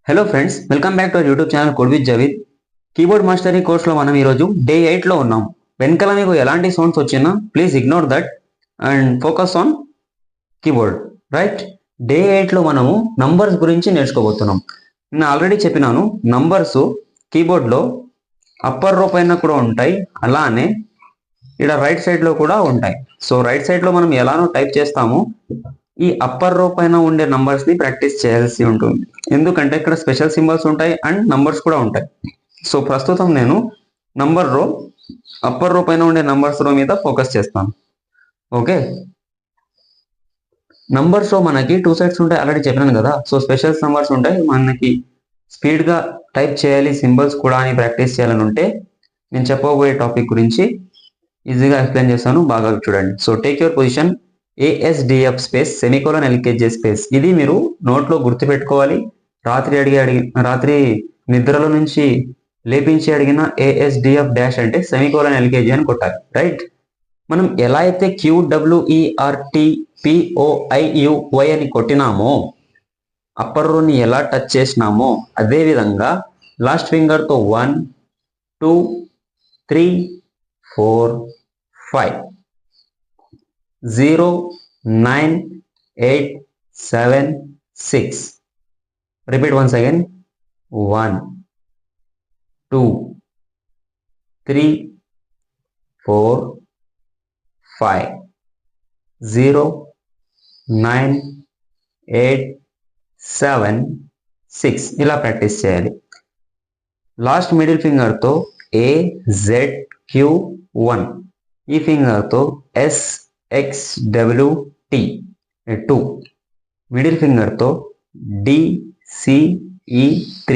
Hello friends, welcome back to our YouTube channel code with Javeed. Keyboard mastery కోర్స్లో మనం ఈరోజు day 8లో ఉన్నాం. వెనకాల మీకు ఎలాంటి సౌండ్స్ వచ్చినా please ignore that and focus on keyboard, right? Day 8లో మనము నంబర్స్ గురించి నేర్చుకోబోతున్నాం. నేను ఆల్రెడీ చెప్పినాను, నంబర్స్ కీబోర్డ్లో అప్పర్ రో పైన కూడా ఉంటాయి, అలానే ఇక్కడ రైట్ సైడ్లో కూడా ఉంటాయి. సో రైట్ సైడ్లో మనం ఎలానో టైప్ చేస్తామో ఈ అప్పర్ రో పైన ఉండే నంబర్స్ ని ప్రాక్టీస్ చేయాల్సి ఉంటుంది. ఎందుకంటే ఇక్కడ స్పెషల్ సింబల్స్ ఉంటాయి అండ్ నంబర్స్ కూడా ఉంటాయి. సో ప్రస్తుతం నేను నంబర్ రో, అప్పర్ రో పైన ఉండే నంబర్స్ రో మీద ఫోకస్ చేస్తాను. ఓకే, నంబర్స్ రో మనకి 2 సైడ్స్ ఉంటాయి, ఆల్రెడీ చెప్పాను కదా. సో స్పెషల్ నంబర్స్ ఉంటాయి, మనకి స్పీడ్ గా టైప్ చేయాలి, సింబల్స్ కూడా అని ప్రాక్టీస్ చేయాలని ఉంటే నేను చెప్పబోయే టాపిక్ గురించి ఈజీగా ఎక్స్ప్లెయిన్ చేస్తాను, బాగా చూడండి. So take your position, ASDF space semicolon LKJ space. ఇది మీరు నోట్లో గుర్తుపెట్టుకోవాలి. రాత్రి నిద్రలో నుంచి లేపించి అడిగిన ASDF డాష్ అంటే సెమికోలన్ LKJ అని కొట్టాలి, రైట్? మనం ఎలా అయితే QWERTPOIUY అని కొట్టినామో, అప్పర్ రోని ఎలా టచ్ చేసినామో అదే విధంగా లాస్ట్ ఫింగర్ తో 1 2 3 4 5 0 9 8 7 6. Repeat once again. 1 2 3 4 5 0 9 8 7 6. ఇలా ప్రాక్టీస్ చేయాలి. లాస్ట్ మిడిల్ ఫింగర్ తో AZQ1, ఈ ఫింగర్ తో SXWT 2, మిడిల్ ఫింగర్ తో DCE3,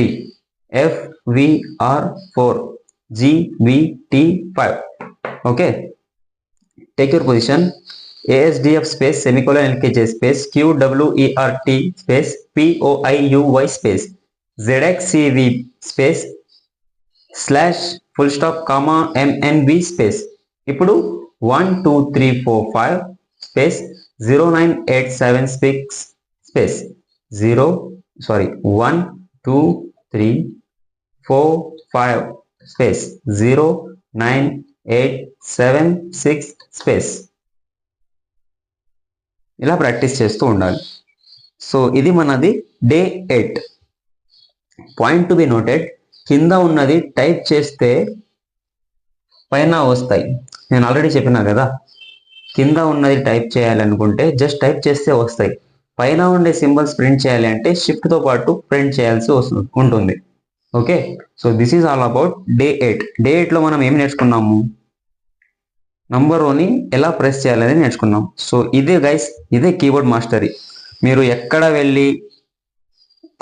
FVR4, GVT5. Okay, take your position. ASDF space semicolon LKJ space QWERT space POIUY space ZXCV space slash full stop comma MNB space. ఇప్పుడు 1 2 3 4 5 space 0 9 8 7 6 space 1 2 3 4 5 space 0 9 8 7 6 space. ఇలా practice చేస్తూ ఉండాలి. So ఇది మనది day 8. Point to be noted, కింద ఉన్నది type చేస్తే పైన వస్తాయి. నేను ఆల్రెడీ చెప్పినా కదా, కింద ఉన్నది టైప్ చేయాలనుకుంటే జస్ట్ టైప్ చేస్తే వస్తాయి. పైన ఉండే సింబల్స్ ప్రింట్ చేయాలి అంటే షిఫ్ట్ తో పాటు ప్రింట్ చేయాల్సి ఉంటుంది. Okay, so this is all about day 8. Day 8లో మనం ఏం నేర్చుకున్నాము? నంబర్ రోని ఎలా ప్రెస్ చేయాలని నేర్చుకున్నాం. సో ఇదే గైస్, ఇదే కీబోర్డ్ మాస్టరీ. మీరు ఎక్కడ వెళ్ళి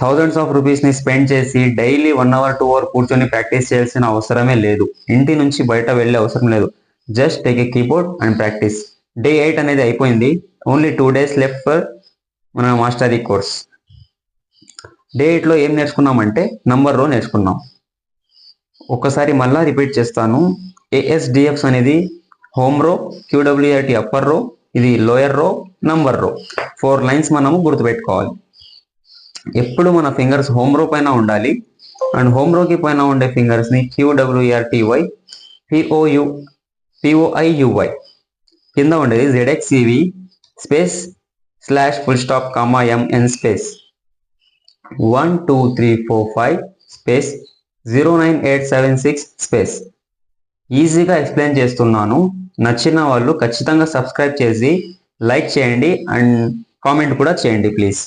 థౌజండ్స్ ఆఫ్ రూపీస్ ని స్పెండ్ చేసి డైలీ 1 hour 2 hour కూర్చొని ప్రాక్టీస్ చేయాల్సిన అవసరమే లేదు. ఇంటి నుంచి బయట వెళ్ళే అవసరం లేదు. Just take a keyboard and practice. Day 8 అనేది అయిపోయింది. ఓన్లీ 2 days లెఫ్ట్ ఫర్ మన మాస్టరీ కోర్స్. డే 8లో ఏం నేర్చుకున్నామంటే నంబర్ రో నేర్చుకున్నాం. ఒక్కసారి మళ్ళా రిపీట్ చేస్తాను. ASDFs అనేది హోమ్ రో, QWERT అప్పర్ రో, ఇది లోయర్ రో, నంబర్ రో. 4 lines మనము గుర్తుపెట్టుకోవాలి. ఎప్పుడు మన ఫింగర్స్ హోమ్ రో పైన ఉండాలి అండ్ హోమ్ రోకి పైన ఉండే ఫింగర్స్ ని QWERTY POIUY, కింద ఉండేది ZXCV space slash full stop comma MN space 1 2 3 4 5 space 0 9 8 7 6 space. ఈజీగా ఎక్స్ప్లెయిన్ చేస్తున్నాను. నచ్చిన వాళ్ళు ఖచ్చితంగా సబ్స్క్రైబ్ చేసి లైక్ చేయండి అండ్ కామెంట్ కూడా చేయండి ప్లీజ్.